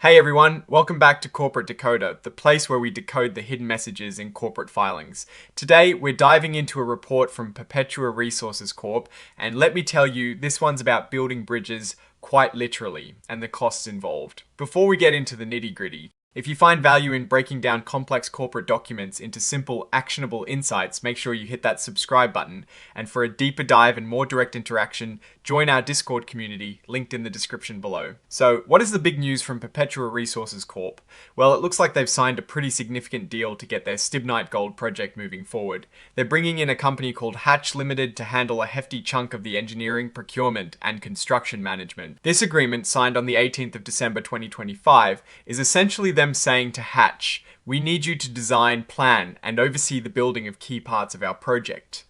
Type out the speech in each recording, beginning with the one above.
Hey everyone, welcome back to Corporate Decoder, the place where we decode the hidden messages in corporate filings. Today, we're diving into a report from Perpetua Resources Corp, and let me tell you, this one's about building bridges quite literally, and the costs involved. Before we get into the nitty-gritty, if you find value in breaking down complex corporate documents into simple, actionable insights, make sure you hit that subscribe button. And for a deeper dive and more direct interaction, join our Discord community, linked in the description below. So, what is the big news from Perpetua Resources Corp? Well, it looks like they've signed a pretty significant deal to get their Stibnite Gold project moving forward. They're bringing in a company called Hatch Limited to handle a hefty chunk of the engineering, procurement, and construction management. This agreement, signed on the 18th of December 2025, is essentially them saying to Hatch, we need you to design, plan, and oversee the building of key parts of our project.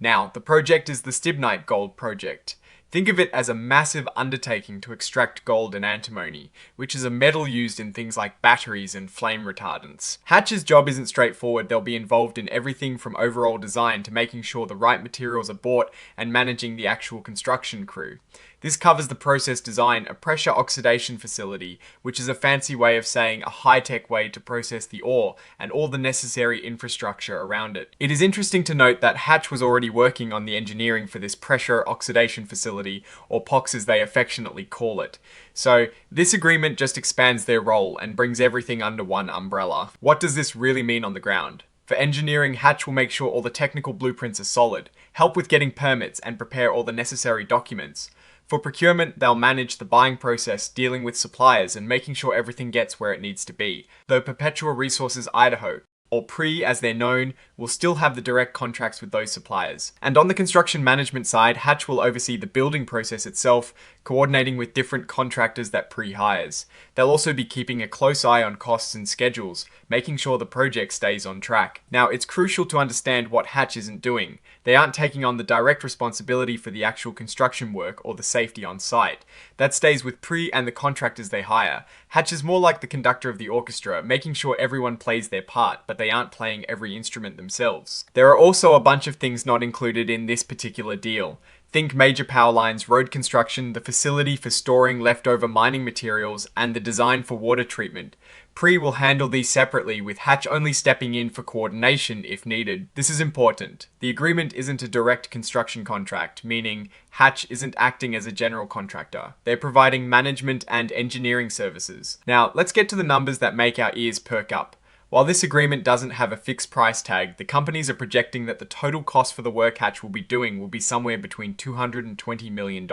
Now, the project is the Stibnite Gold project. Think of it as a massive undertaking to extract gold and antimony, which is a metal used in things like batteries and flame retardants. Hatch's job isn't straightforward. They'll be involved in everything from overall design to making sure the right materials are bought and managing the actual construction crew. This covers the process design, a pressure oxidation facility, which is a fancy way of saying a high-tech way to process the ore, and all the necessary infrastructure around it. It is interesting to note that Hatch was already working on the engineering for this pressure oxidation facility, or POX as they affectionately call it. So this agreement just expands their role and brings everything under one umbrella. What does this really mean on the ground? For engineering, Hatch will make sure all the technical blueprints are solid, help with getting permits, and prepare all the necessary documents. For procurement, they'll manage the buying process, dealing with suppliers, and making sure everything gets where it needs to be. Though Perpetua Resources Idaho, or PRE as they're known, will still have the direct contracts with those suppliers. And on the construction management side, Hatch will oversee the building process itself, coordinating with different contractors that PRE hires. They'll also be keeping a close eye on costs and schedules, making sure the project stays on track. Now, it's crucial to understand what Hatch isn't doing. They aren't taking on the direct responsibility for the actual construction work or the safety on site. That stays with PRE and the contractors they hire. Hatch is more like the conductor of the orchestra, making sure everyone plays their part, but they aren't playing every instrument themselves. There are also a bunch of things not included in this particular deal. Think major power lines, road construction, the facility for storing leftover mining materials, and the design for water treatment. PRE will handle these separately, with Hatch only stepping in for coordination if needed. This is important. The agreement isn't a direct construction contract, meaning Hatch isn't acting as a general contractor. They're providing management and engineering services. Now, let's get to the numbers that make our ears perk up. While this agreement doesn't have a fixed price tag, the companies are projecting that the total cost for the work Hatch will be doing will be somewhere between $220 million.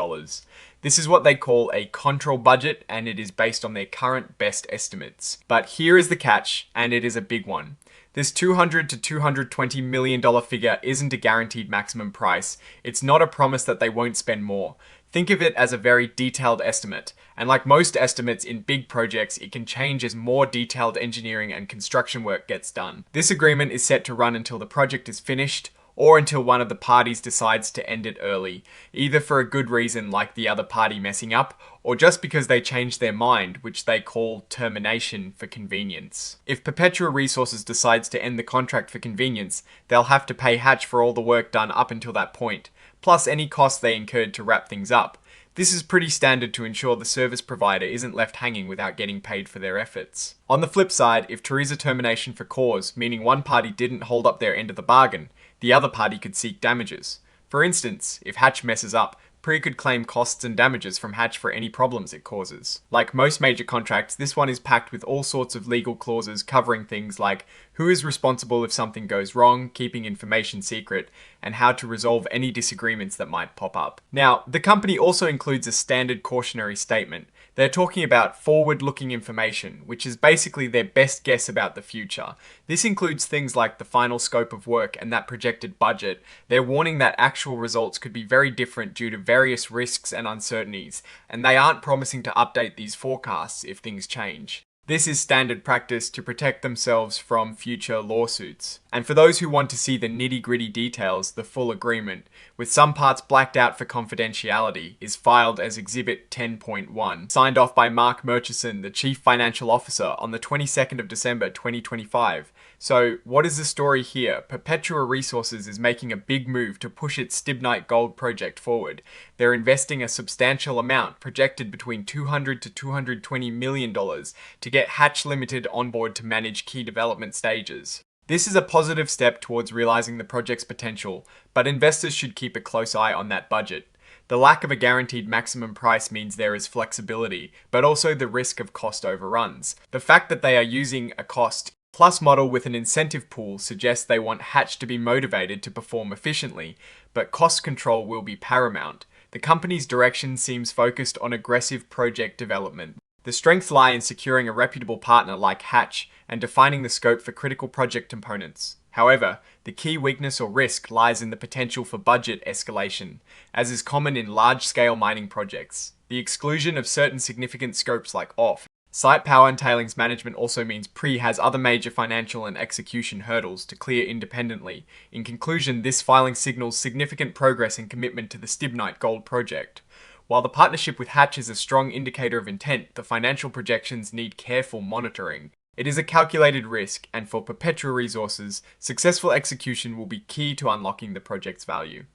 This is what they call a control budget, and it is based on their current best estimates. But here is the catch, and it is a big one. This $200 to $220 million figure isn't a guaranteed maximum price. It's not a promise that they won't spend more. Think of it as a very detailed estimate, and like most estimates in big projects, it can change as more detailed engineering and construction work gets done. This agreement is set to run until the project is finished, or until one of the parties decides to end it early, either for a good reason like the other party messing up, or just because they changed their mind, which they call termination for convenience. If Perpetua Resources decides to end the contract for convenience, they'll have to pay Hatch for all the work done up until that point, plus any costs they incurred to wrap things up. This is pretty standard to ensure the service provider isn't left hanging without getting paid for their efforts. On the flip side, if there is a termination for cause, meaning one party didn't hold up their end of the bargain, the other party could seek damages. For instance, if Hatch messes up, PRE could claim costs and damages from Hatch for any problems it causes. Like most major contracts, this one is packed with all sorts of legal clauses covering things like who is responsible if something goes wrong, keeping information secret, and how to resolve any disagreements that might pop up. Now, the company also includes a standard cautionary statement. They're talking about forward-looking information, which is basically their best guess about the future. This includes things like the final scope of work and that projected budget. They're warning that actual results could be very different due to various risks and uncertainties, and they aren't promising to update these forecasts if things change. This is standard practice to protect themselves from future lawsuits. And for those who want to see the nitty-gritty details, the full agreement, with some parts blacked out for confidentiality, is filed as Exhibit 10.1, signed off by Mark Murchison, the Chief Financial Officer, on the 22nd of December 2025. So, what is the story here? Perpetua Resources is making a big move to push its Stibnite Gold project forward. They're investing a substantial amount, projected between $200 to $220 million, to get Hatch Limited on board to manage key development stages. This is a positive step towards realizing the project's potential, but investors should keep a close eye on that budget. The lack of a guaranteed maximum price means there is flexibility, but also the risk of cost overruns. The fact that they are using a cost plus model with an incentive pool suggests they want Hatch to be motivated to perform efficiently, but cost control will be paramount. The company's direction seems focused on aggressive project development. The strengths lie in securing a reputable partner like Hatch and defining the scope for critical project components. However, the key weakness or risk lies in the potential for budget escalation, as is common in large-scale mining projects. The exclusion of certain significant scopes like OFF. Site power and tailings management also means PRE has other major financial and execution hurdles to clear independently. In conclusion, this filing signals significant progress and commitment to the Stibnite Gold project. While the partnership with Hatch is a strong indicator of intent, the financial projections need careful monitoring. It is a calculated risk, and for Perpetua Resources, successful execution will be key to unlocking the project's value.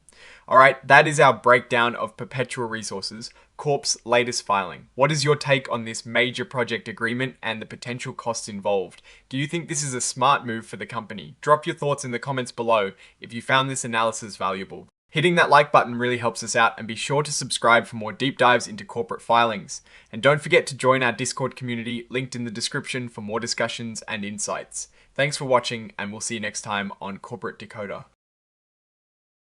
Alright, that is our breakdown of Perpetua Resources, CORP's latest filing. What is your take on this major project agreement and the potential costs involved? Do you think this is a smart move for the company? Drop your thoughts in the comments below if you found this analysis valuable. Hitting that like button really helps us out, and be sure to subscribe for more deep dives into corporate filings. And don't forget to join our Discord community, linked in the description, for more discussions and insights. Thanks for watching, and we'll see you next time on Corporate Decoder.